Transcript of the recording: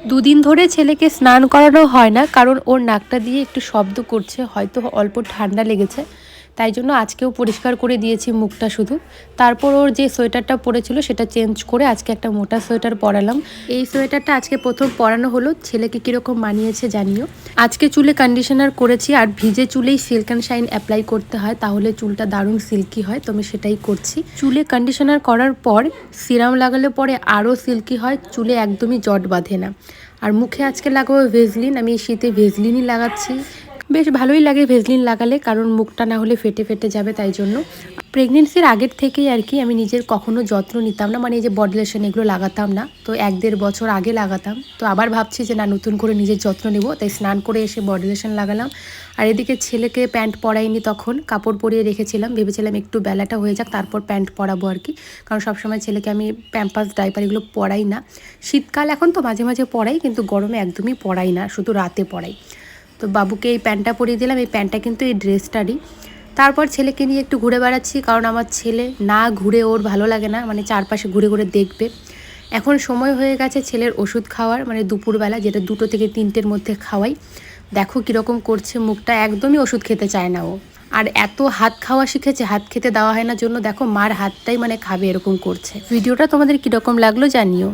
দুদিন ধরে ছেলেকে স্নান করানো হয় না, কারণ ওর নাকটা দিয়ে একটু শব্দ করছে, হয়তো অল্প ঠান্ডা লেগেছে। তাই জন্য আজকেও পরিষ্কার করে দিয়েছি মুখটা শুধু। তারপর ওর যে সোয়েটারটা পরেছিল সেটা চেঞ্জ করে আজকে একটা মোটা সোয়েটার পরালাম। এই সোয়েটারটা আজকে প্রথম পরানো হলো, ছেলেকে কীরকম মানিয়েছে জানিও। আজকে চুলে কন্ডিশনার করেছি, আর ভিজে চুলেই সিল্ক অ্যান্ড শাইন অ্যাপ্লাই করতে হয়, তাহলে চুলটা দারুণ সিল্কি হয়। তো আমি সেটাই করছি। চুলে কন্ডিশনার করার পর সিরাম লাগালে পরে আরও সিল্কি হয়, চুলে একদমই জট বাঁধে না। আর মুখে আজকে লাগাবো ভেজলিন, আমি এই শীতে ভেজলিনই লাগাচ্ছি। বেশ ভালোই লাগে ভেজলিন লাগালে, কারণ মুখটা না হলে ফেটে ফেটে যাবে, তাই জন্য। প্রেগনেন্সির আগের থেকেই আর কি আমি নিজের কখনো যত্ন নিতাম না, মানে এই যে বডি লোশন এগুলো লাগাতাম না। তো 1-1.5 বছর আগে লাগাতাম, তো আবার ভাবছি যে না, নতুন করে নিজের যত্ন নেব, তাই স্নান করে এসে বডি লোশন লাগালাম। আর এদিকে ছেলেকে প্যান্ট পরাইনি, তখন কাপড় পরিয়ে রেখেছিলাম, ভেবেছিলাম একটু বেলাটা হয়ে যাক তারপর প্যান্ট পরাবো আর কি। কারণ সবসময় ছেলেকে আমি প্যাম্পাস ডাইপার এগুলো পরাই না। শীতকাল এখন তো মাঝে মাঝে পরাই, কিন্তু গরমে একদমই পরাই না, শুধু রাতে পরাই। তো বাবুকে এই প্যান্টটা পরিয়ে দিলাম, এই প্যান্টটা কিন্তু এই ড্রেসটারই। তারপর ছেলেকে নিয়ে একটু ঘুরে বেড়াচ্ছি, কারণ আমার ছেলে না ঘুরে ওর ভালো লাগে না, মানে চারপাশে ঘুরে ঘুরে দেখবে। এখন সময় হয়ে গেছে ছেলের ওষুধ খাওয়ার, মানে দুপুরবেলা, যেটা 2টো থেকে 3টের মধ্যে খাওয়াই। দেখো কীরকম করছে মুখটা, একদমই ওষুধ খেতে চায় না ও। আর এত হাত খাওয়া শিখেছে, হাত খেতে দেওয়া হয় না জন্য দেখো মার হাতটাই মানে খাবে এরকম করছে। ভিডিওটা তোমাদের কীরকম লাগলো জানিও।